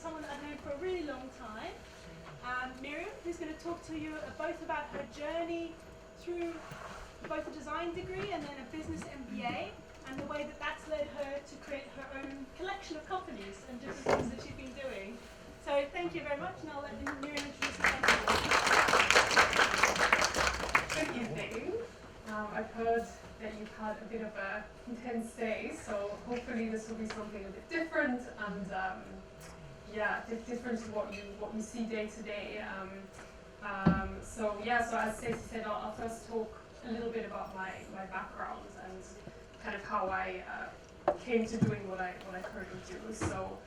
someone that I've known for a really long time, Miriam, who's going to talk to you both about her journey through both a design degree and then a business MBA, and the way that that's led her to create her own collection of companies and different things that she's been doing. So thank you very much, and I'll let Miriam introduce herself. Good evening. I've heard that you've had a bit of a intense day, so hopefully this will be something a bit different and different to what you see day to day. So as Stacey said, I'll first talk a little bit about my background and kind of how I came to doing what I currently do. So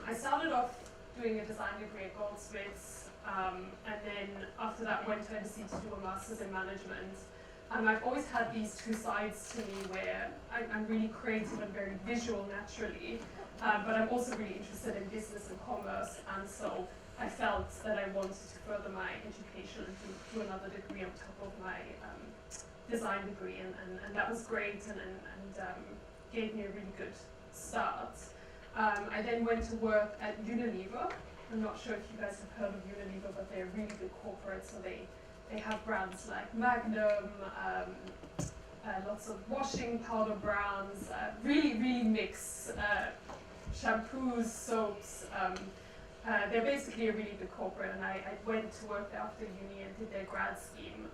I started off doing a design degree at Goldsmiths, and then after that went to M&C to do a master's in management. And I've always had these two sides to me where I'm really creative and very visual naturally, but I'm also really interested in business and commerce, and so I felt that I wanted to further my education and do another degree on top of my design degree, and that was great and gave me a really good start. I then went to work at Unilever. I'm not sure if you guys have heard of Unilever, but they're a really good corporate, so they have brands like Magnum, lots of washing powder brands, really mixed shampoos, soaps. They're basically a really big corporate, and I went to work there after uni and did their grad scheme,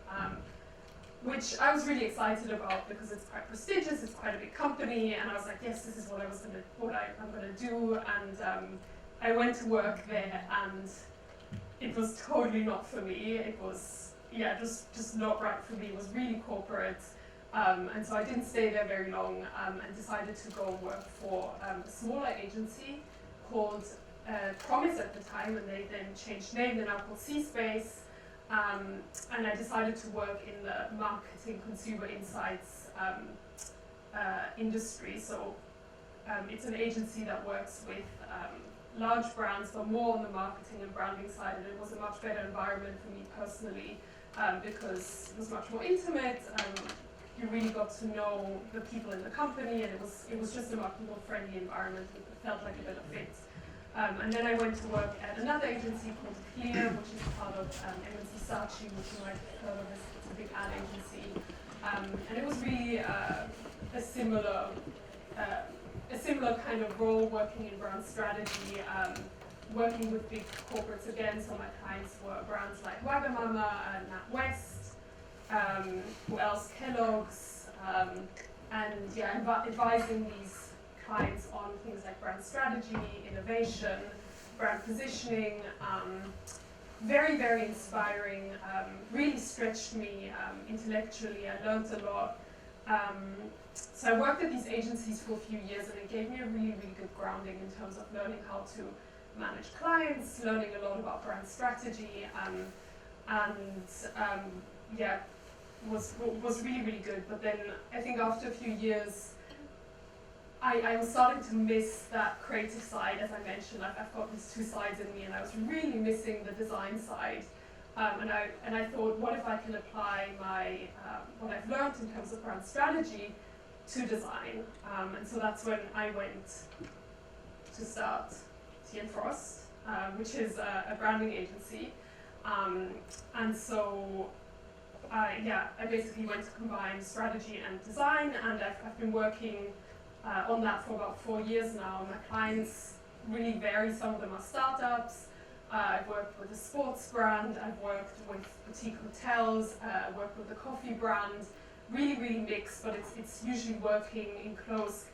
which I was really excited about because it's quite prestigious, it's quite a big company, and I was like, yes, this is what I'm gonna do, and I went to work there, and it was totally not for me. It was just not right for me. It was really corporate, and so I didn't stay there very long, and decided to go work for a smaller agency called Promise at the time, and they then changed name. They're now called C-Space, and I decided to work in the marketing consumer insights industry. So it's an agency that works with large brands, but more on the marketing and branding side, and it was a much better environment for me personally, because it was much more intimate. You really got to know the people in the company, and it was just a much more friendly environment. It felt like a better fit. And then I went to work at another agency called Clear, which is part of M&C Saatchi, which you might have heard of. It's a big ad agency, and it was really a similar kind of role, working in brand strategy, working with big corporates again. So my clients were brands like Wagamama and NatWest, who else, Kellogg's, and advising these clients on things like brand strategy, innovation, brand positioning. Very inspiring, really stretched me intellectually. I learned a lot. So I worked at these agencies for a few years, and it gave me a really good grounding in terms of learning how to manage clients, learning a lot about brand strategy, was really good. But then I think after a few years, I was starting to miss that creative side. As I mentioned, I've got these two sides in me, and I was really missing the design side. And I thought, what if I can apply my what I've learned in terms of brand strategy to design? And so that's when I went to start T & Frost, which is a branding agency. And so I basically went to combine strategy and design, and I've been working on that for about 4 years now. My clients really vary. Some of them are startups. I've worked with a sports brand. I've worked with boutique hotels. Worked with a coffee brand. Really mixed, but it's usually working in close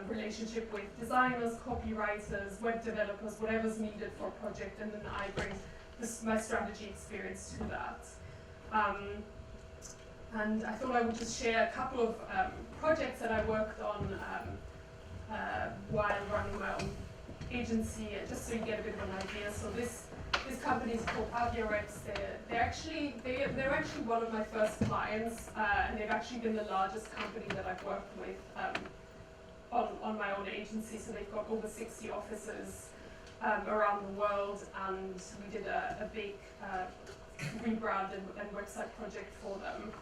relationship with designers, copywriters, web developers, whatever's needed for a project, and then I bring my strategy experience to that. And I thought I would just share a couple of projects that I worked on while running my own agency, just so you get a bit of an idea. So this company is called AudioReps. They're actually one of my first clients, and they've actually been the largest company that I've worked with on my own agency. So they've got over 60 offices around the world, and we did a big rebrand and website project for them.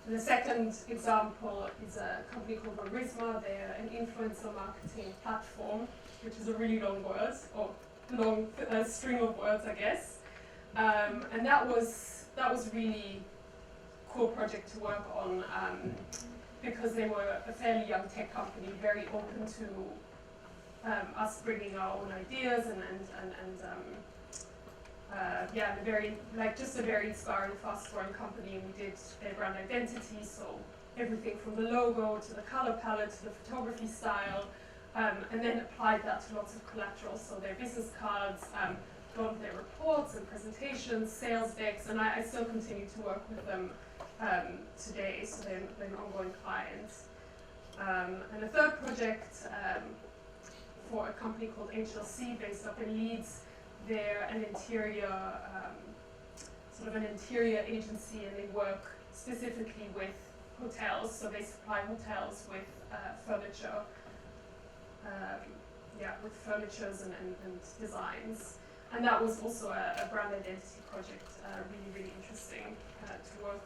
The second example is a company called Charisma. They're an influencer marketing platform, which is a really long word, or long string of words, I guess. And that was really cool project to work on because they were a fairly young tech company, very open to us bringing our own ideas and just a very inspiring, fast-growing company. And we did their brand identity, so everything from the logo to the color palette to the photography style, and then applied that to lots of collateral, so their business cards, a lot of their reports and presentations, sales decks, and I still continue to work with them today, so they're an ongoing client. And a third project for a company called HLC based up in Leeds. They're an interior, sort of an interior agency, and they work specifically with hotels, so they supply hotels with furniture, with furnitures and designs. And that was also a brand identity project, really, really interesting to work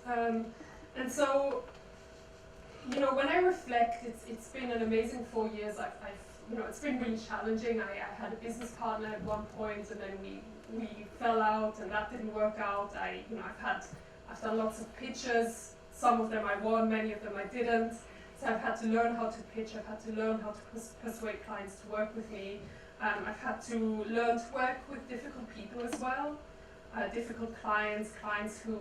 on. And so, you know, when I reflect, it's been an amazing 4 years. It's been really challenging. I had a business partner at one point, and then we fell out, and that didn't work out. I've done lots of pitches. Some of them I won, many of them I didn't. So I've had to learn how to pitch. I've had to learn how to persuade clients to work with me. I've had to learn to work with difficult people as well. Difficult clients who,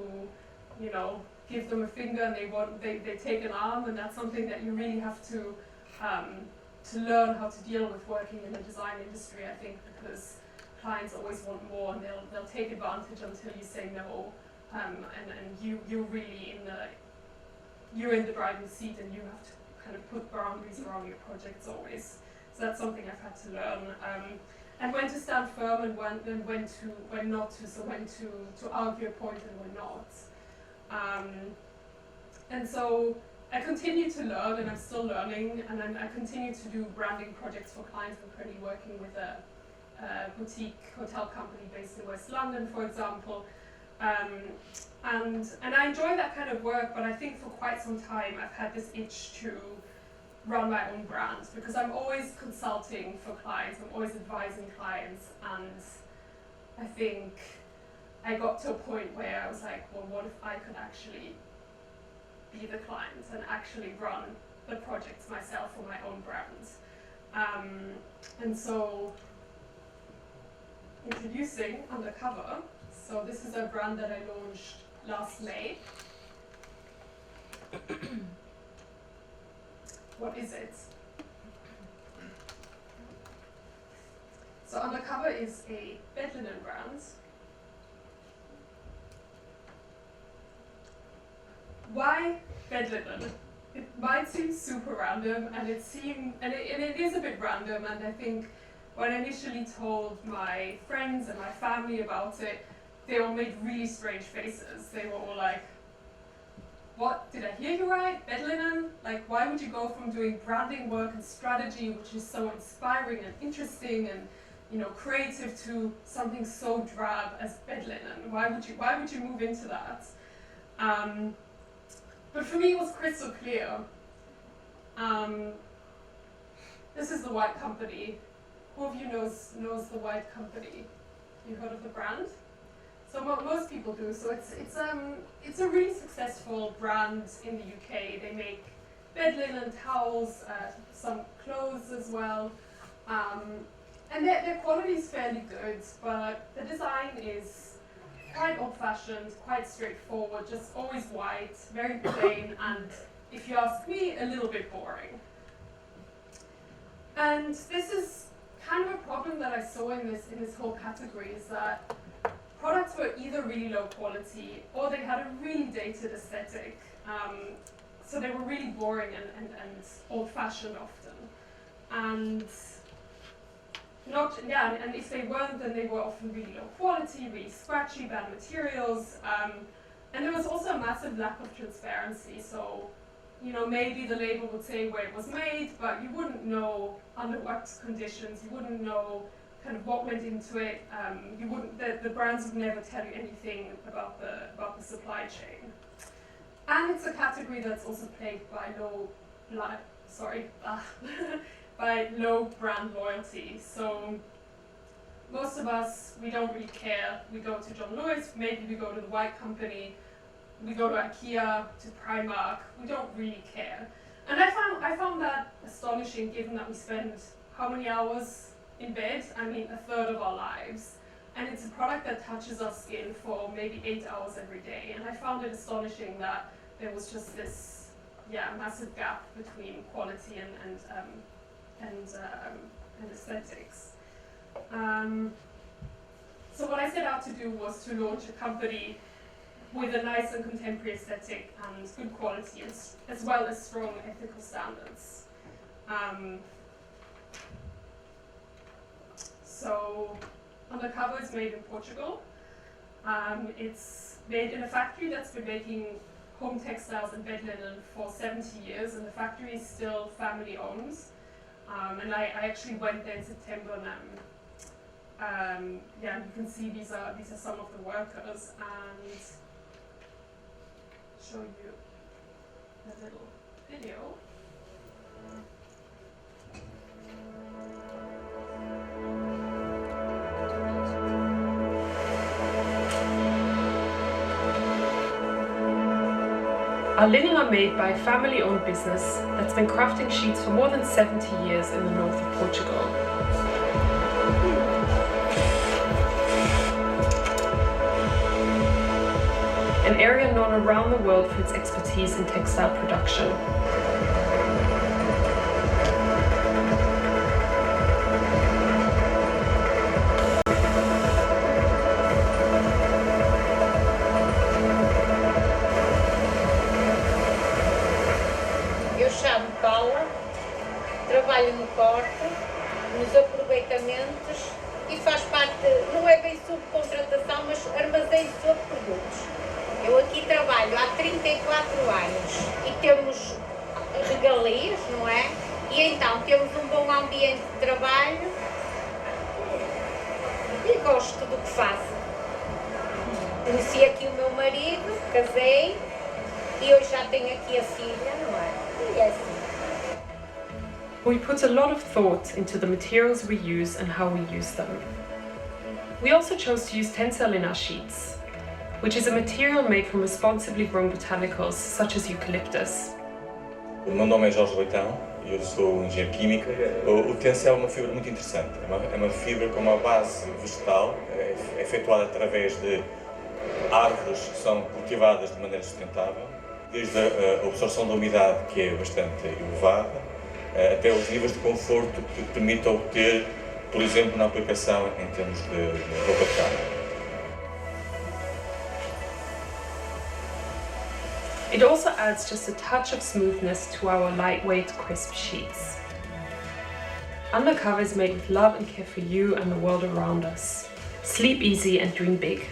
you know, give them a finger and they take an arm, and that's something that you really have to learn how to deal with working in the design industry, I think, because clients always want more, and they'll take advantage until you say no, and you're really you're in the driving seat, and you have to kind of put boundaries around your projects always. So that's something I've had to learn, and when to stand firm and when not to. So when to argue a point and when not. And so I continue to learn, and I'm still learning, and I continue to do branding projects for clients. I'm currently working with a boutique hotel company based in West London, for example. And I enjoy that kind of work, but I think for quite some time I've had this itch to run my own brand, because I'm always consulting for clients, I'm always advising clients, and I think I got to a point where I was like, well, what if I could actually be the client and actually run the projects myself for my own brand? And so, introducing Undercover. So this is a brand that I launched last May. What is it? So Undercover is a bed linen brand. Why bed linen? It might seem super random, and it is a bit random, and I think when I initially told my friends and my family about it, they all made really strange faces. They were all like, what, did I hear you right? Bed linen? Like, why would you go from doing branding work and strategy, which is so inspiring and interesting and, you know, creative, to something so drab as bed linen? Why would you move into that? But for me, it was crystal clear. This is the White Company. Who of you knows the White Company? You heard of the brand? So most people do. So it's a really successful brand in the UK. They make bed linen, towels, some clothes as well, and their quality is fairly good. But the design is quite old-fashioned, quite straightforward, just always white, very plain, and if you ask me, a little bit boring. And this is kind of a problem that I saw in this whole category, is that products were either really low quality or they had a really dated aesthetic. So they were really boring and old-fashioned often. And and if they weren't, then they were often really low quality, really scratchy, bad materials. And there was also a massive lack of transparency. So, you know, maybe the label would say where it was made, but you wouldn't know under what conditions, you wouldn't know kind of what went into it. The brands would never tell you anything about the supply chain. And it's a category that's also plagued by by low brand loyalty. So most of us, we don't really care. We go to John Lewis, maybe we go to the White Company, we go to IKEA, to Primark. We don't really care. And I found that astonishing, given that we spend how many hours in bed? I mean, a third of our lives. And it's a product that touches our skin for maybe 8 hours every day. And I found it astonishing that there was just this, massive gap between quality and aesthetics. So what I set out to do was to launch a company with a nice and contemporary aesthetic and good quality, as well as strong ethical standards. So Undercover is made in Portugal. It's made in a factory that's been making home textiles and bed linen for 70 years, and the factory is still family owned. And I actually went there in September, and you can see these are some of the workers, and show you a little video. Our linen are made by a family-owned business that's been crafting sheets for more than 70 years in the north of Portugal. An area known around the world for its expertise in textile production. Trabalho no corte, nos aproveitamentos e faz parte, não é bem subcontratação, mas armazém sobre produtos. Eu aqui trabalho há 34 anos e temos regalias, não é? E então temos um bom ambiente de trabalho e gosto do que faço. Conheci aqui o meu marido, casei e hoje já tenho aqui a filha, não é? E é assim. We put a lot of thought into the materials we use and how we use them. We also chose to use tencel in our sheets, which is a material made from responsibly grown botanicals such as eucalyptus. O meu nome é Jorge Leitão e eu sou engenheiro químico. O tencel é uma fibra muito interessante. É uma fibra com uma base vegetal, é efetuada através de árvores que são cultivadas de maneira sustentável, desde a absorção da umidade, que é bastante elevada, até os níveis de conforto que permitam obter, por exemplo, na aplicação em termos de roupa de cama. It also adds just a touch of smoothness to our lightweight, crisp sheets. Undercover is made with love and care for you and the world around us. Sleep easy and dream big.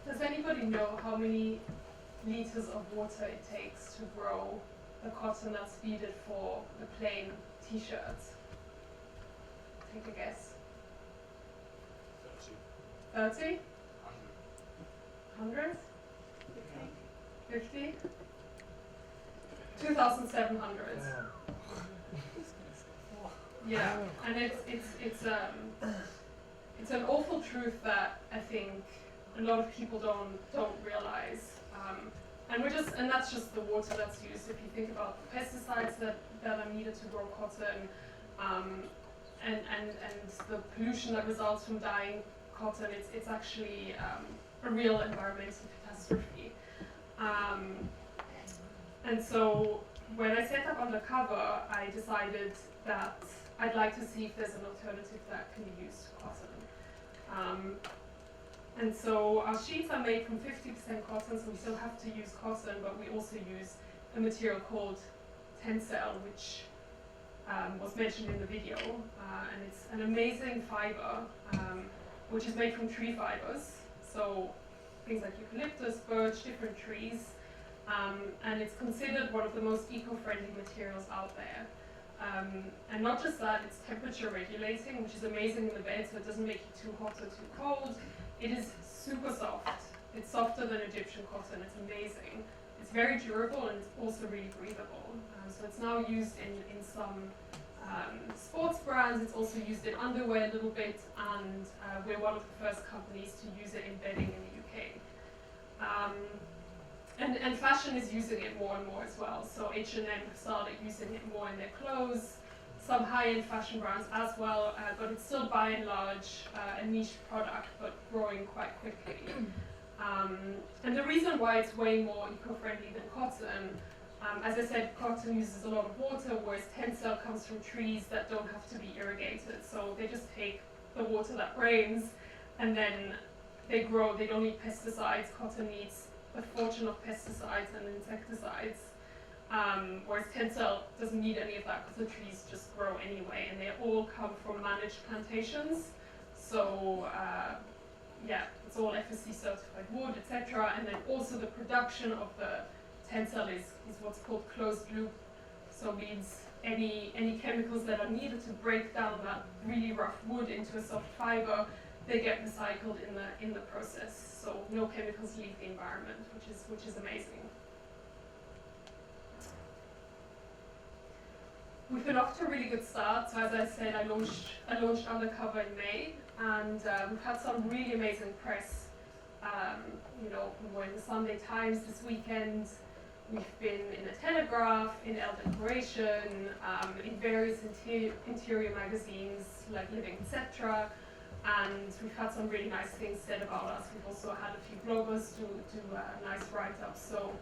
Does anybody know how many liters of water it takes to grow the cotton that's needed for the plain t-shirts? Take a guess. 30? 100? 50? 2,700. Yeah, and it's an awful truth that I think a lot of people don't realize, and that's just the water that's used. If you think about the pesticides that are needed to grow cotton, and the pollution that results from dyeing cotton, it's actually a real environmental catastrophe. And so when I set up Undercover, I decided that I'd like to see if there's an alternative that can be used to cotton. And so our sheets are made from 50% cotton, so we still have to use cotton, but we also use a material called tencel, which was mentioned in the video. And it's an amazing fiber, which is made from tree fibers. So things like eucalyptus, birch, different trees, and it's considered one of the most eco-friendly materials out there. And not just that, it's temperature regulating, which is amazing in the bed, so it doesn't make you too hot or too cold. It is super soft. It's softer than Egyptian cotton. It's amazing. It's very durable and it's also really breathable. So it's now used in some sports brands. It's also used in underwear a little bit, and we're one of the first companies to use it in bedding in the UK. And fashion is using it more and more as well. So H&M have started using it more in their clothes, some high-end fashion brands as well, but it's still by and large a niche product, but growing quite quickly. And the reason why it's way more eco-friendly than cotton, as I said, cotton uses a lot of water, whereas tencel comes from trees that don't have to be irrigated. So they just take the water that rains, and then they grow. They don't need pesticides. Cotton needs a fortune of pesticides and insecticides, whereas tencel doesn't need any of that because the trees just grow anyway, and they all come from managed plantations. So yeah, it's all FSC certified wood, etc. And then also the production of the tencel is what's called closed loop. So means any chemicals that are needed to break down that really rough wood into a soft fiber, they get recycled in the process. So no chemicals leave the environment, which is amazing. We've been off to a really good start. So as I said, I launched Undercover in May, and we've had some really amazing press. You know, we were in the Sunday Times this weekend. We've been in the Telegraph, in Elle Decoration, in various interior magazines like Living, etc. And we've had some really nice things said about us. We've also had a few bloggers do nice write-ups. So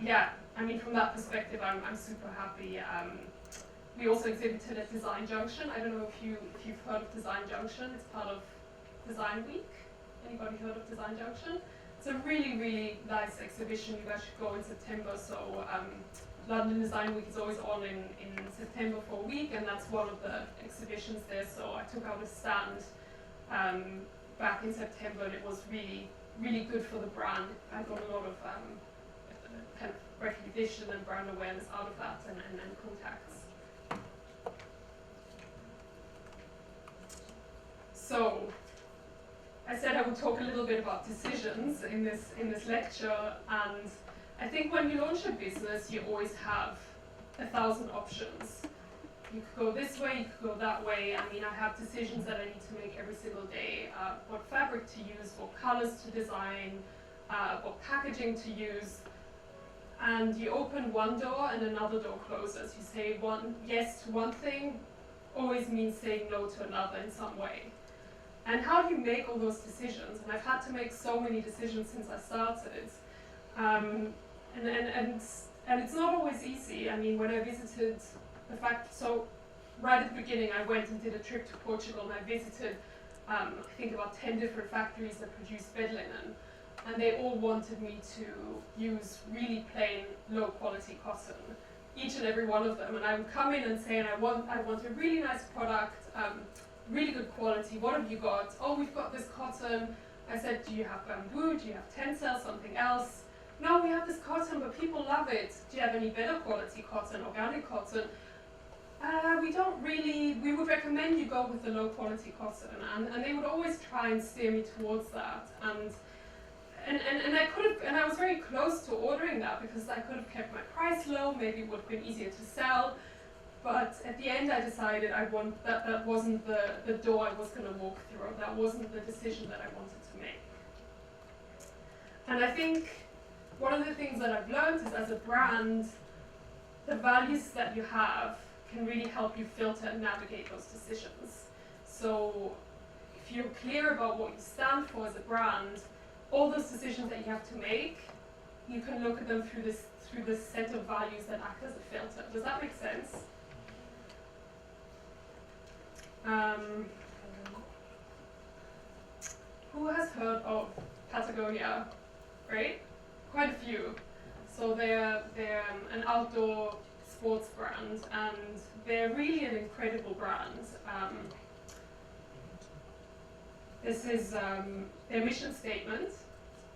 yeah, I mean, from that perspective, I'm super happy. We also exhibited at Design Junction. I don't know if you've heard of Design Junction. It's part of Design Week. Anybody heard of Design Junction? It's a really, really nice exhibition. You guys should go in September. So London Design Week is always on in September for a week, and that's one of the exhibitions there. So I took out a stand back in September, and it was really, really good for the brand. I got a lot of kind of recognition and brand awareness out of that, and contacts. So I said I would talk a little bit about decisions in this lecture, and I think when you launch a business, you always have 1,000 options. You could go this way, you could go that way. I mean, I have decisions that I need to make every single day. What fabric to use, what colors to design, what packaging to use. And you open one door and another door closes. You say yes to one thing always means saying no to another in some way. And how do you make all those decisions? And I've had to make so many decisions since I started. And it's not always easy. I mean, when I visited so right at the beginning, I went and did a trip to Portugal, and I visited, I think about 10 different factories that produce bed linen. And they all wanted me to use really plain, low quality cotton, each and every one of them. And I would come in and say, I want a really nice product, really good quality. What have you got? Oh, we've got this cotton. I said, do you have bamboo? Do you have tencel, something else? No, we have this cotton, but people love it. Do you have any better quality cotton, organic cotton? We don't really. We would recommend you go with the low quality cotton. And they would always try and steer me towards that. And I was very close to ordering that because I could have kept my price low, maybe it would have been easier to sell. But at the end I decided that wasn't the door I was going to walk through. That wasn't the decision that I wanted to make. And I think one of the things that I've learned is, as a brand, the values that you have can really help you filter and navigate those decisions. So if you're clear about what you stand for as a brand, all those decisions that you have to make, you can look at them through this set of values that act as a filter. Does that make sense? Who has heard of Patagonia? Right? Quite a few. So they're an outdoor sports brand, and they're really an incredible brand. This is their mission statement: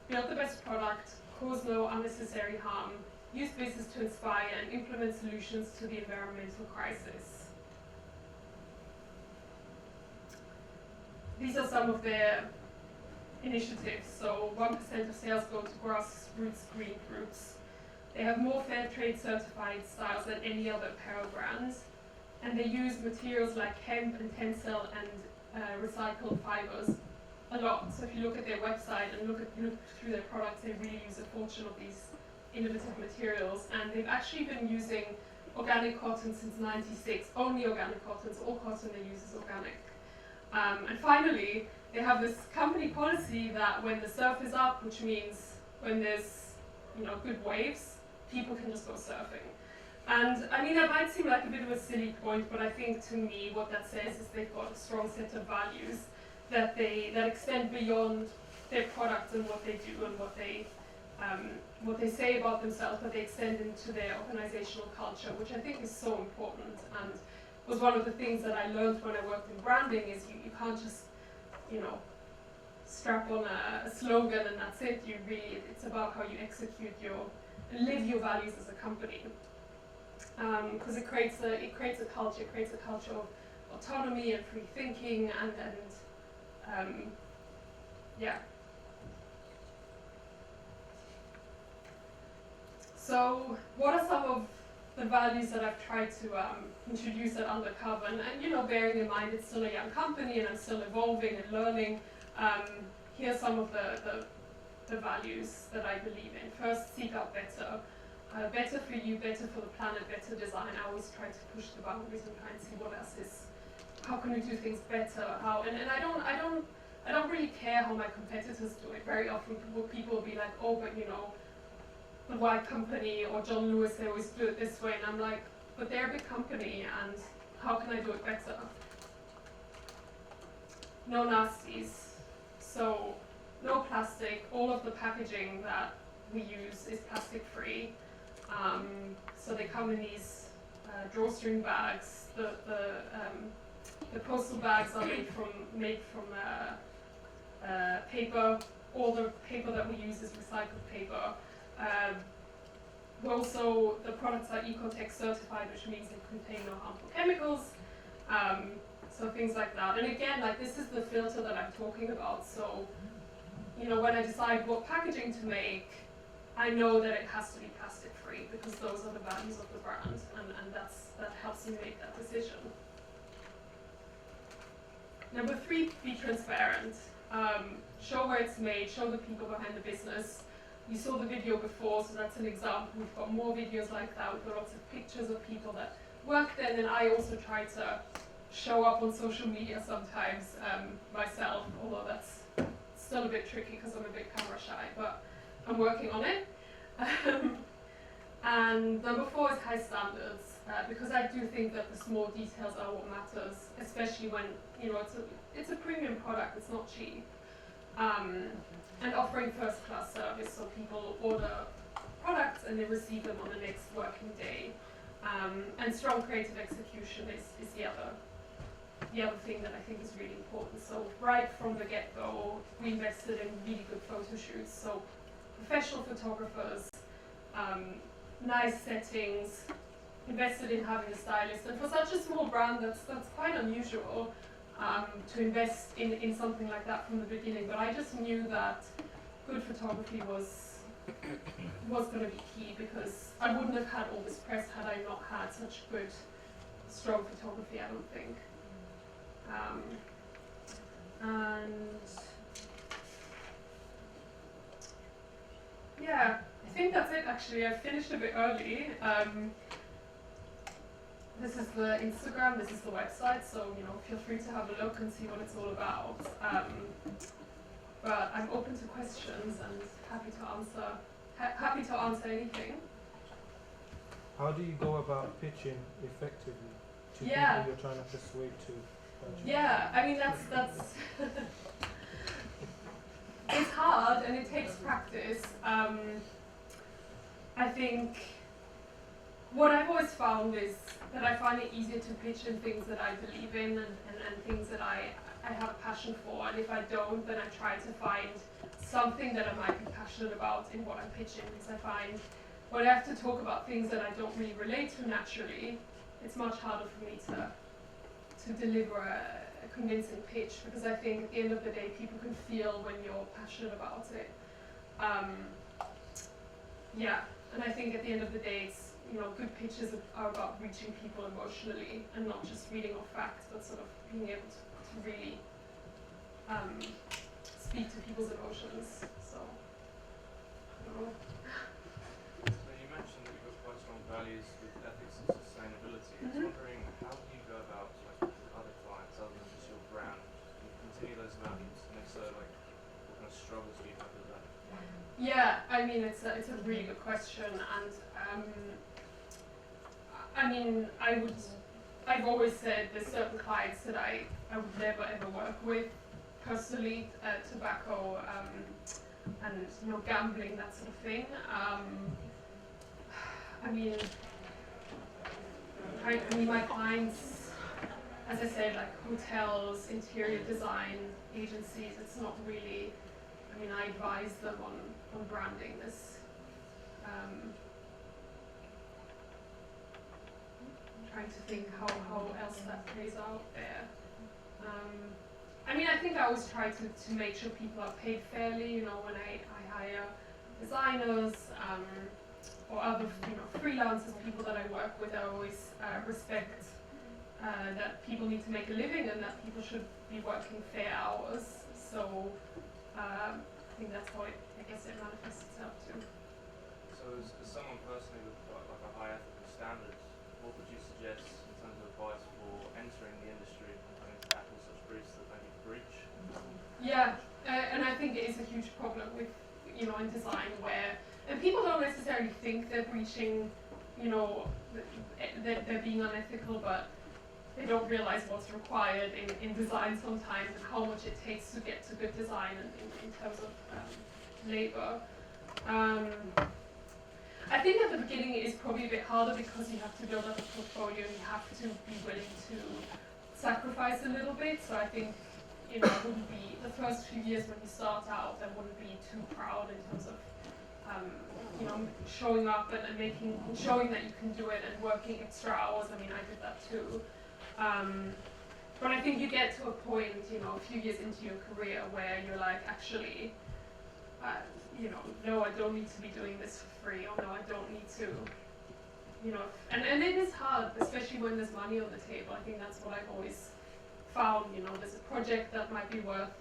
build the best product, cause no unnecessary harm, use business to inspire, and implement solutions to the environmental crisis. These are some of their initiatives. So 1% of sales go to grassroots green groups. They have more fair trade certified styles than any other apparel brand. And they use materials like hemp and tencel and recycled fibers a lot. So if you look at their website and look through their products, they really use a fortune of these innovative materials. And they've actually been using organic cotton since '96, only organic cotton, so all cotton they use is organic. And finally, they have this company policy that when the surf is up, which means when there's good waves, people can just go surfing. And I mean, that might seem like a bit of a silly point, but I think to me what that says is they've got a strong set of values that extend beyond their products and what they do and what they say about themselves, but they extend into their organizational culture, which I think is so important. And was one of the things that I learned when I worked in branding is you can't just strap on a slogan and that's it. It's about how you live your values as a company. Because it creates a culture of autonomy and free thinking and yeah. So what are some of the values that I've tried to introduce at Undercover? And bearing in mind it's still a young company and I'm still evolving and learning. Here are some of the values that I believe in. First, seek out better. Better for you, better for the planet, better design. I always try to push the boundaries and try and see what else is. How can we do things better? And I don't really care how my competitors do it. Very often people will be like, oh, but the Y company or John Lewis, they always do it this way, and I'm like, but they're a big company, and how can I do it better? No nasties. So no plastic. All of the packaging that we use is plastic free. So they come in these drawstring bags. The postal bags are made from paper. All the paper that we use is recycled paper. Also, the products are Ecotech certified, which means they contain no harmful chemicals. So things like that. And again, this is the filter that I'm talking about. So, when I decide what packaging to make, I know that it has to be plastic free because those are the values of the brand, and that helps me make that decision. Number 3, be transparent. Show where it's made, show the people behind the business. You saw the video before, so that's an example. We've got more videos like that. We've got lots of pictures of people that work there, and then I also try to show up on social media sometimes myself, although that's still a bit tricky because I'm a bit camera shy, but I'm working on it. And number 4 is high standards, because I do think that the small details are what matters, especially when it's a premium product, it's not cheap. And offering first-class service, so people order products and they receive them on the next working day. And strong creative execution is the other thing that I think is really important. So right from the get-go, we invested in really good photo shoots. So professional photographers, nice settings, invested in having a stylist. And for such a small brand, that's quite unusual. To invest in something like that from the beginning, but I just knew that good photography was going to be key, because I wouldn't have had all this press had I not had such good, strong photography, I don't think. And yeah, I think that's it actually. I finished a bit early. This is the Instagram, this is the website, so feel free to have a look and see what it's all about. But I'm open to questions and happy to answer anything. How do you go about pitching effectively to people you're trying to persuade to? Yeah, I mean that's it's hard and it takes practice. I think what I've always found is that I find it easier to pitch in things that I believe in and things that I have a passion for, and if I don't, then I try to find something that I might be passionate about in what I'm pitching, because I find when I have to talk about things that I don't really relate to naturally, it's much harder for me to deliver a convincing pitch, because I think at the end of the day people can feel when you're passionate about it. Yeah, and I think at the end of the day it's, you know, good pitches are about reaching people emotionally and not just reading off facts, but sort of being able to really speak to people's emotions. So, I don't know. So you mentioned that you've got quite strong values with ethics and sustainability. I was wondering, how do you go about, like, with other clients other than just your brand? Do you continue those values? And if so, like, what kind of struggles do you have with that? Yeah, I mean it's a really good question, and I mean I've always said there's certain clients that I would never ever work with personally, tobacco and, you know, gambling, that sort of thing. I mean my clients, as I said, like hotels, interior design agencies, it's not really, I mean, I advise them on branding this. Trying to think how else that plays out there. I mean, I think I always try to make sure people are paid fairly, you know, when I hire designers or other, you know, freelancers, people that I work with, I always respect that people need to make a living and that people should be working fair hours. So I think that's how it, I guess, it manifests itself too. So as someone personally with like a high ethical standard, what would you suggest in terms of advice for entering the industry and having to tackle such briefs that maybe breach? Yeah, and I think it is a huge problem with, you know, in design where, and people don't necessarily think they're breaching, you know, that they're being unethical, but they don't realize what's required in design sometimes and how much it takes to get to good design in terms of labor. I think at the beginning it is probably a bit harder because you have to build up a portfolio and you have to be willing to sacrifice a little bit. So I think, you know, it wouldn't be, the first few years when you start out, I wouldn't be too proud in terms of, you know, showing up and showing that you can do it and working extra hours. I mean, I did that too. But I think you get to a point, you know, a few years into your career where you're like, actually, you know, no, I don't need to be doing this for free, or no, I don't need to, you know, and it is hard, especially when there's money on the table. I think that's what I've always found, you know, there's a project that might be worth,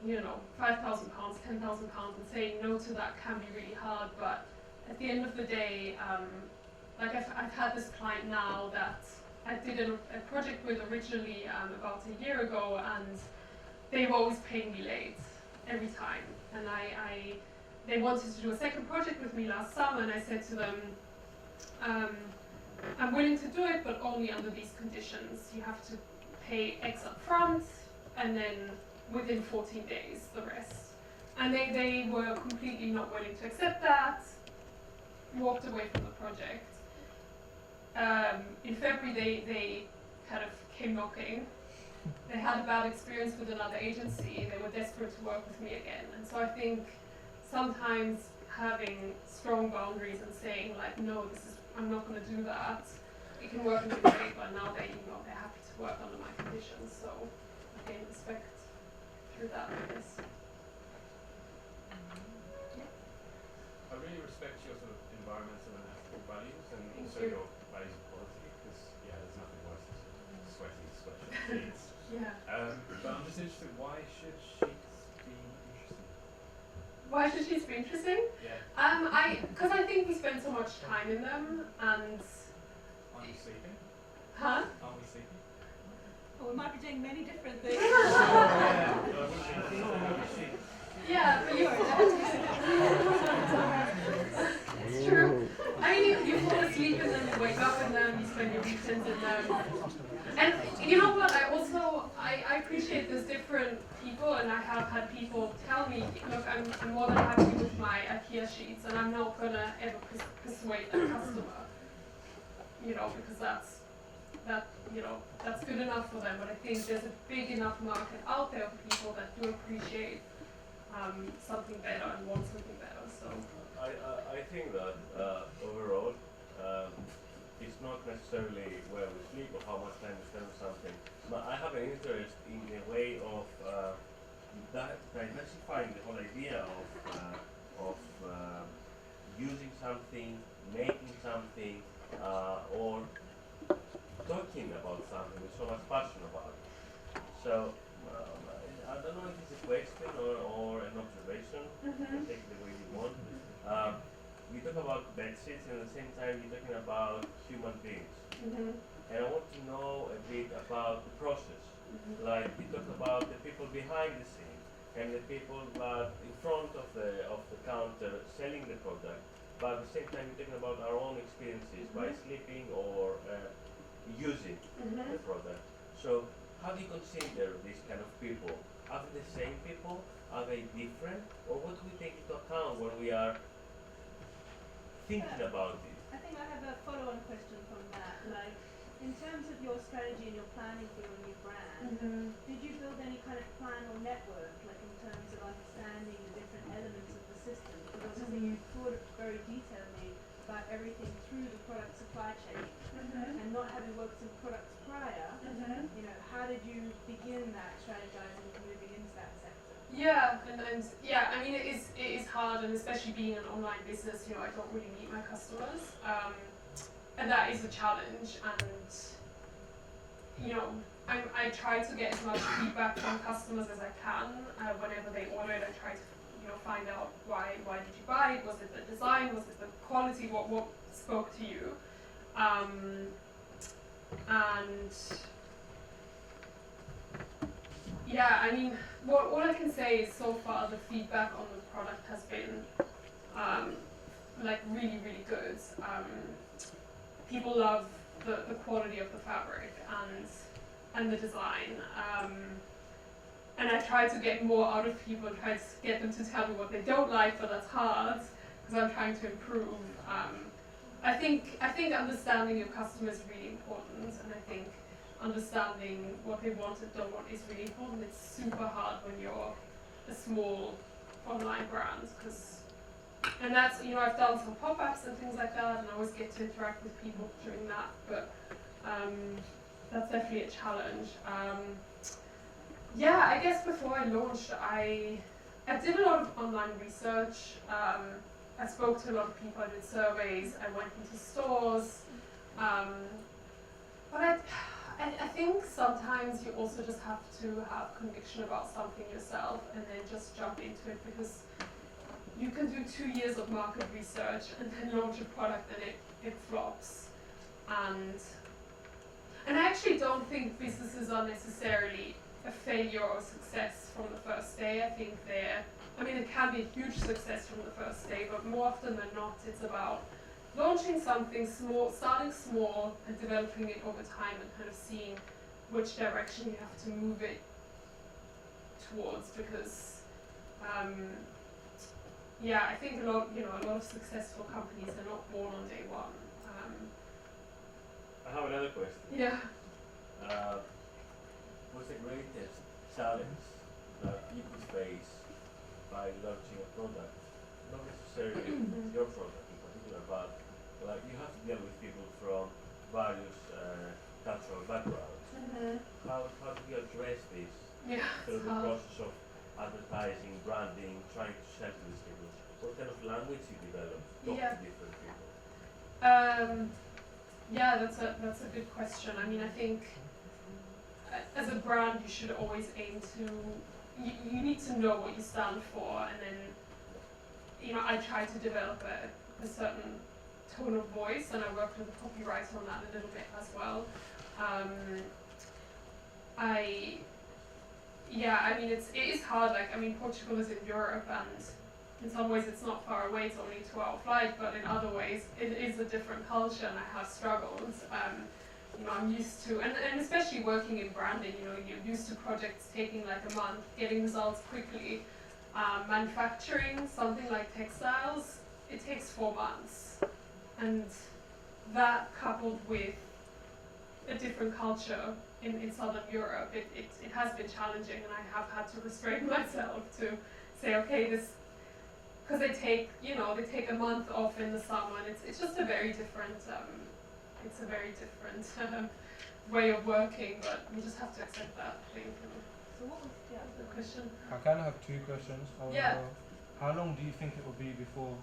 you know, £5,000, £10,000, and saying no to that can be really hard, but at the end of the day, like I've had this client now that I did a project with originally about a year ago, and they've always paid me late, every time. And they wanted to do a second project with me last summer, and I said to them, I'm willing to do it, but only under these conditions. You have to pay X up front, and then within 14 days, the rest. And they were completely not willing to accept that, walked away from the project. In February, they kind of came knocking. They had a bad experience with another agency. They were desperate to work with me again. And so I think sometimes having strong boundaries and saying like, no, I'm not going to do that, it can work in your favor. Now they're happy to work under my conditions. So I gain respect through that, I guess. I really respect your sort of environmental and ethical values, and also your values of quality, because there's nothing worse than sweaty sheets. Yeah. But I'm just interested, why should sheets be interesting? Why should sheets be interesting? Yeah. Because I think we spend so much time in them, and Aren't we sleeping? huh? Aren't we sleeping? Well, we might be doing many different things. Yeah, but it's true. I mean, you fall asleep in them, you wake up in them, you spend your weekends in them. And you know what, I appreciate there's different people, and I have had people tell me, look, I'm more than happy with my IKEA sheets, and I'm not gonna ever persuade that customer. because that's good enough for them. But I think there's a big enough market out there of people that do appreciate something better and want something better. So I think that overall, it's not necessarily where we sleep or how much time we spend on something, but I have an interest in the way of diversifying the whole idea of using something, making something, or talking about something with so much passion about it. So I don't know if it's a question or an observation. You can take it the way you want. We talk about bedsheets and at the same time you're talking about human beings. And I want to know a bit about the process. Like we talk about the people behind the scene and the people that in front of the counter selling the product. But at the same time we're talking about our own experiences by sleeping or using the product. So how do you consider these kind of people? Are they the same people? Are they different? Or what do we take into account when we are thinking about it? I think I have a follow-on question from that. Like, in terms of your strategy and your planning for your new brand, did you build any kind of plan or network, like in terms of understanding the different elements of the system? Because obviously you thought very detailedly about everything through the product supply chain, and not having worked in products prior, how did you begin that strategizing and moving into that sector? yeah, and yeah, I mean it is hard, and especially being an online business, I don't really meet my customers, and that is a challenge. And I try to get as much feedback from customers as I can. Whenever they order it, I try to find out why did you buy it? Was it the design? Was it the quality? What spoke to you? And yeah, I mean, all I can say is so far the feedback on the product has been like really, really good. People love the quality of the fabric and the design. And I try to get more out of people, try to get them to tell me what they don't like, but that's hard because I'm trying to improve. I think understanding your customer is really important, and I think understanding what they want and don't want is really important. It's super hard when you're a small online brand, and that's, I've done some pop-ups and things like that, and I always get to interact with people during that, but that's definitely a challenge. Yeah, I guess before I launched, I did a lot of online research. I spoke to a lot of people, I did surveys, I went into stores, but I think sometimes you also just have to have conviction about something yourself and then just jump into it, because you can do 2 years of market research and then launch a product and it flops. And I actually don't think businesses are necessarily a failure or success from the first day. I think it can be a huge success from the first day, but more often than not, it's about launching something small, starting small and developing it over time and kind of seeing which direction you have to move it towards, because I think a lot of successful companies are not born on day one. I have another question. Yeah. What's the greatest challenge that you could face by launching a product? Not necessarily your product in particular, but like you have to deal with people from various cultural backgrounds. How do you address this through the process of advertising, branding, trying to sell to these people? What kind of language you develop to talk to different people? That's a good question. I mean, I think as a brand, you should always aim to, you need to know what you stand for, and then, I try to develop a certain tone of voice, and I worked with a copywriter on that a little bit as well. It is hard. Portugal is in Europe, and in some ways it's not far away. It's only a 2-hour flight, but in other ways it is a different culture, and I have struggled. I'm used to, and especially working in branding, you're used to projects taking like a month, getting results quickly. Manufacturing something like textiles, it takes 4 months, and that coupled with a different culture in Southern Europe, it has been challenging, and I have had to restrain myself to say, okay, this, because they take a month off in the summer, and it's just a very different way of working, but we just have to accept that, I think. So what was The question? I kind of have two questions. Yeah. How long do you think it will be before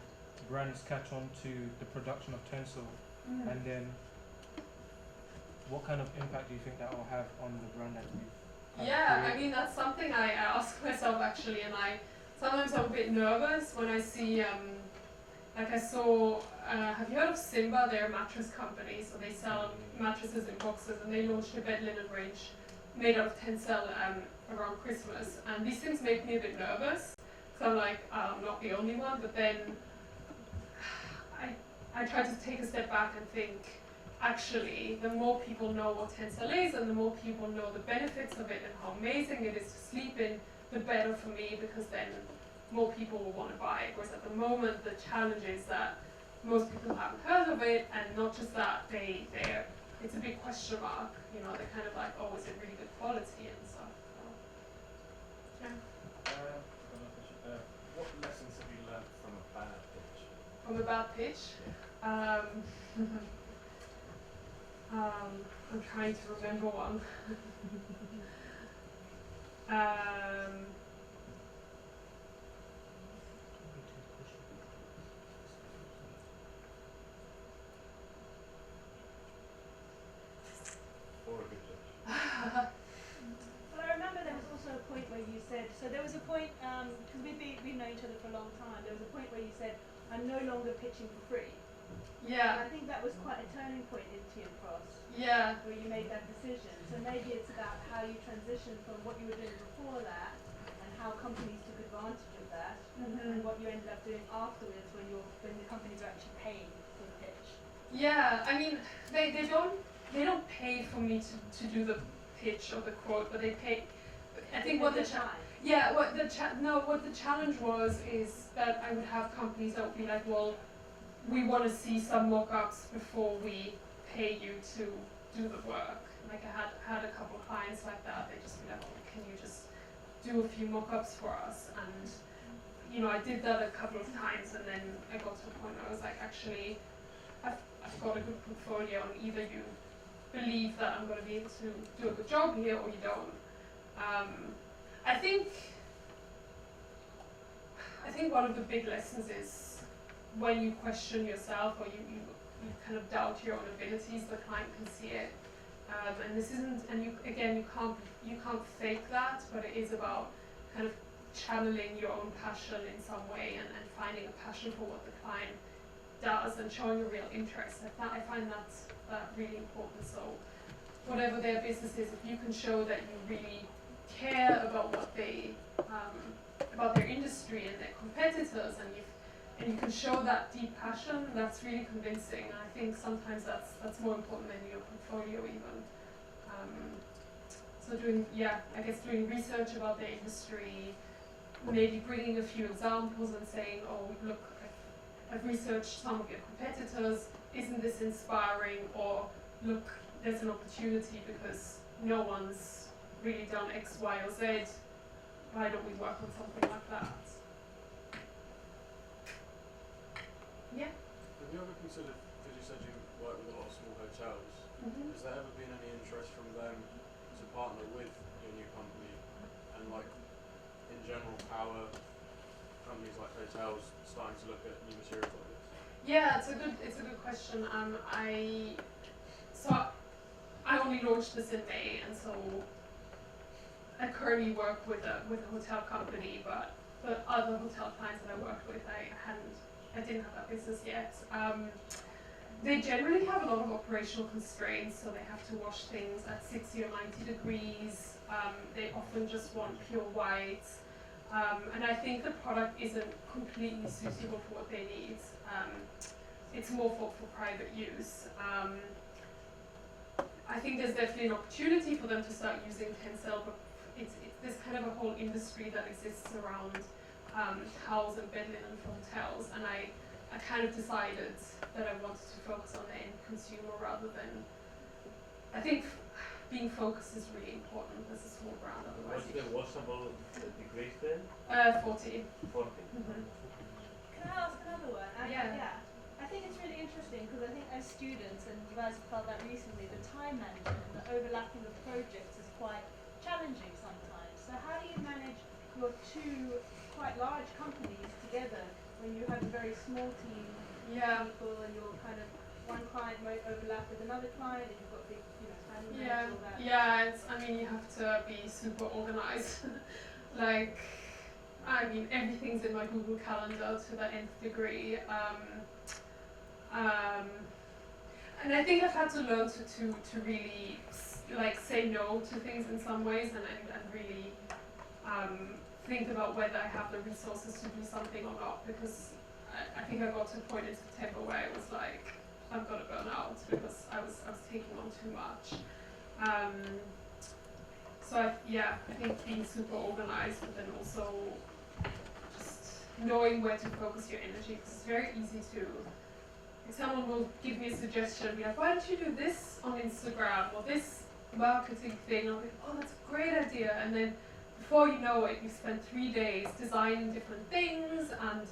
brands catch on to the production of Tencel? And then what kind of impact do you think that will have on the brand that you Yeah, I mean, that's something I ask myself actually, and sometimes I'm a bit nervous when I see, like I saw, have you heard of Simba? They're a mattress company, so they sell mattresses in boxes, and they launched a bed linen range made out of Tencel around Christmas, and these things make me a bit nervous, so I'm like, I'm not the only one, but then I try to take a step back and think, actually, the more people know what Tencel is, and the more people know the benefits of it and how amazing it is to sleep in, the better for me, because then more people will want to buy it. Whereas at the moment, the challenge is that most people haven't heard of it, and not just that, it's a big question mark. You know, they're kind of like, oh, is it really good quality and stuff. So, yeah. What lessons have you learned from a bad pitch? From a bad pitch? I'm trying to remember one. Or a good pitch? Well, I remember there was also a point where you said, so there was a point, because we've known each other for a long time, there was a point where you said, I'm no longer pitching for free. And Yeah, I think that was quite a turning point into your cross, yeah, where you made that decision. So maybe it's about how you transitioned from what you were doing before that, and how companies took advantage of that, and what you ended up doing afterwards when the companies are actually paying for the pitch. yeah. I mean, they don't pay for me to do the pitch or the quote, but they pay. I think what the challenge was is that I would have companies that would be like, well, we want to see some mock-ups before we pay you to do the work. Like I had a couple of clients like that. They just be like, oh, can you just do a few mock-ups for us? And you know, I did that a couple of times, and then I got to a point where I was like, actually, I've got a good portfolio, and either you believe that I'm going to be able to do a good job here, or you don't. I think one of the big lessons is when you question yourself, or you kind of doubt your own abilities, the client can see it. And this isn't, and you can't fake that, but it is about kind of channeling your own passion in some way, and finding a passion for what the client does and showing a real interest. I find that really important. So whatever their business is, if you can show that you really care about what they about their industry and their competitors, and you can show that deep passion, that's really convincing. And I think sometimes that's more important than your portfolio even. So doing research about their industry, maybe bringing a few examples and saying, oh, look, I've researched some of your competitors, isn't this inspiring? Or look, there's an opportunity because no one's really done X, Y, or Z. Why don't we work on something like that? Yeah. Have you ever considered, because you said you work with a lot of small hotels, has there ever been any interest from them to partner with your new company? And like, in general, how are companies like hotels starting to look at new materials like this? Yeah, it's a good question. I only launched this in May, and so I currently work with a hotel company, but the other hotel clients that I worked with, I didn't have that business yet. They generally have a lot of operational constraints, so they have to wash things at 60 or 90 degrees. They often just want pure white. And I think the product isn't completely suitable for what they need. It's more for private use. I think there's definitely an opportunity for them to start using Tencel, but there's kind of a whole industry that exists around towels and bed linen for hotels, and I kind of decided that I wanted to focus on the end consumer I think being focused is really important as a small brand. Otherwise, What's the washable degree then? 40. 40. Can I ask another one? Yeah. I think it's really interesting because I think as students, and you guys have felt that recently, the time management and the overlapping of projects is quite challenging sometimes. So how do you manage your two quite large companies together when you have a very small team of people and you're kind of one client might overlap with another client and you've got big, how do you manage all that? You have to be super organized. Like, everything's in my Google Calendar to the nth degree. And I think I've had to learn to really say no to things in some ways and really think about whether I have the resources to do something or not, because I think I got to a point in September where I was like, I'm gonna burn out because I was taking on too much. I think being super organized, but then also just knowing where to focus your energy, because it's very easy to, if someone will give me a suggestion, be like, why don't you do this on Instagram or this marketing thing? I'll be like, oh, that's a great idea. And then before you know it, you spend 3 days designing different things and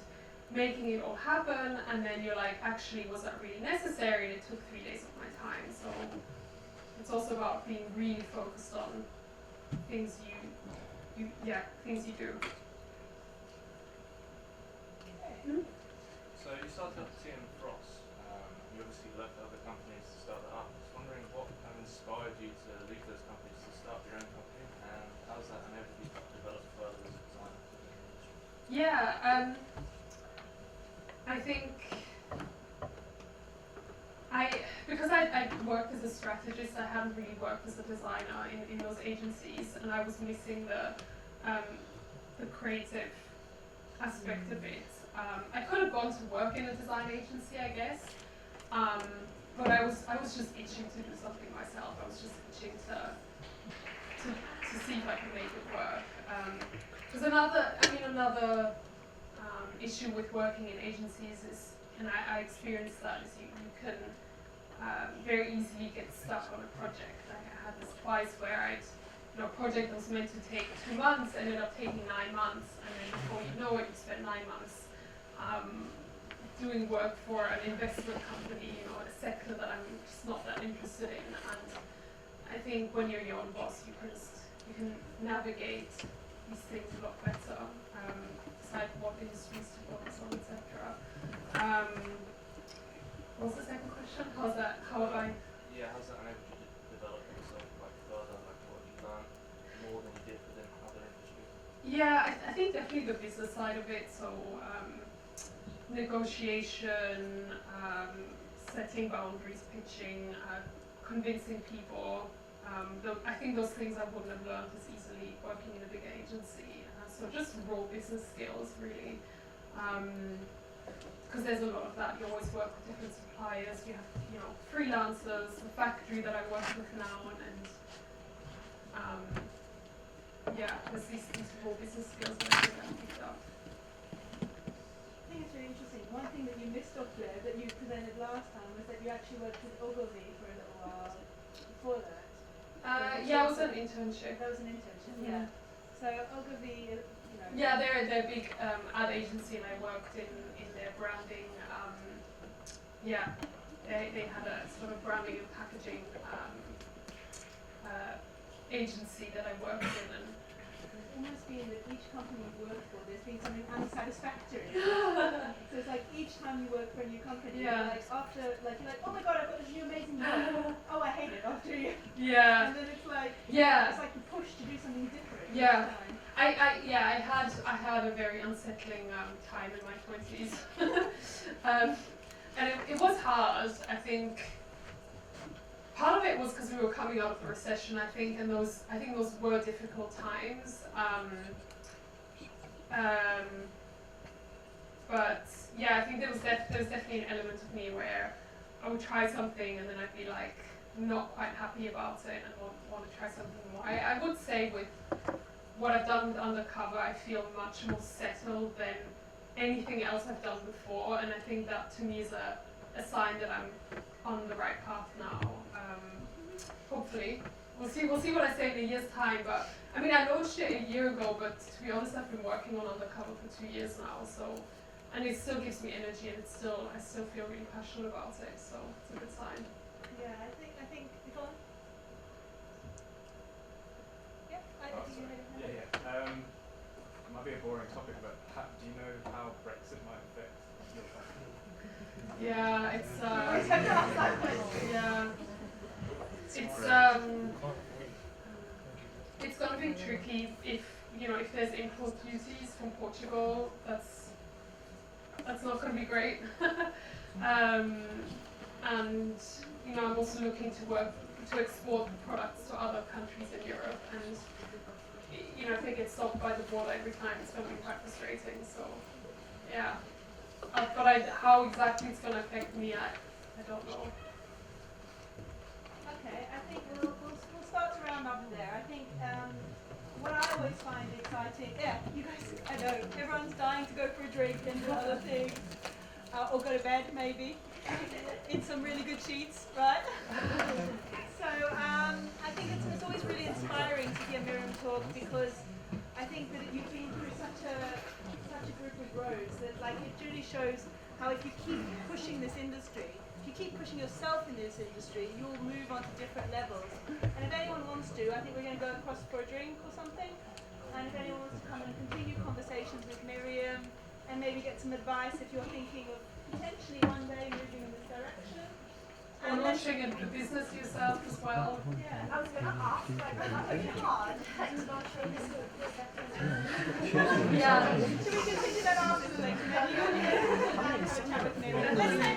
making it all happen, and then you're like, actually, was that really necessary? And it took 3 days of my time. So it's also about being really focused on things things you do. So you started up TM Frost. You obviously left other companies to start that up. I was wondering what kind of inspired you to leave those companies to start your own company, and how has that enabled you to develop further as a designer within the industry? I think because I worked as a strategist, I hadn't really worked as a designer in those agencies, and I was missing the creative aspect of it. I could have gone to work in a design agency, I guess, but I was just itching to do something myself. I was just itching to see if I could make it work. There's another issue with working in agencies is, and I experienced that, is you can very easily get stuck on a project. I had this twice where a project that was meant to take 2 months ended up taking 9 months, and then before you know it, you spent 9 months doing work for an investment company, a sector that I'm just not that interested in. And I think when you're your own boss, you can navigate these things a lot better, decide what industries to focus on, etc. What was the second question? How have I? How's that enabled you to develop yourself further? What you learned more than you did within other industries? I think definitely the business side of it. So negotiation, setting boundaries, pitching, convincing people. I think those things I wouldn't have learned as easily working in a big agency. So just raw business skills, really. Because there's a lot of that. You always work with different suppliers. You have, freelancers, the factory that I work with now, there's these raw business skills that I picked up. I think it's really interesting. One thing that you missed off there that you presented last time was that you actually worked with Ogilvy for a little while before that. It was an internship. That was an internship, yeah. So Ogilvy, Yeah, they're a big ad agency, and I worked in their branding. They had a sort of branding and packaging agency that I worked in, and it's almost been that each company you work for, there's been something unsatisfactory. So it's like each time you work for a new company, you're like after, you're like, oh my god, I've got this new amazing job. Oh, I hate it after you. Yeah. And then it's like, it's like the push to do something different. Yeah. I had a very unsettling time in my 20s, and it was hard. I think part of it was because we were coming out of the recession. I think those were difficult times. But I think there was definitely an element of me where I would try something and then I'd be like not quite happy about it and want to try something more. I would say with what I've done with Undercover, I feel much more settled than anything else I've done before, and I think that to me is a sign that I'm on the right path now. hopefully. We'll see what I say in a year's time, but I mean, I launched it a year ago, but to be honest, I've been working on Undercover for 2 years now, so, and it still gives me energy, and I still feel really passionate about it, so it's a good sign. Yeah, I think, go on. Yeah, it might be a boring topic, but do you know how Brexit might affect your company? Yeah, it's going to be tricky if there's import duties from Portugal. That's not going to be great. And I'm also looking to export products to other countries in Europe, and if they get stopped by the border every time, it's going to be quite frustrating. So yeah, but how exactly it's going to affect me, I don't know. Okay, I think we'll start to round up there. I think what I always find exciting, you guys, I know, everyone's dying to go for a drink and do other things, or go to bed maybe, in some really good sheets, right? So I think it's always really inspiring to hear Miriam talk, because I think that you've been through such a group of roads that it really shows how if you keep pushing this industry, if you keep pushing yourself in this industry, you'll move on to different levels. And if anyone wants to, I think we're going to go across for a drink or something. And if anyone wants to come and continue conversations with Miriam and maybe get some advice if you're thinking of potentially one day moving in this direction. And launching a business yourself as well. Yeah, I was going to ask, that's really hard. I'm not sure this would Yeah. Should we continue that after the lecture? Maybe you want to have a chat with Miriam? Let's say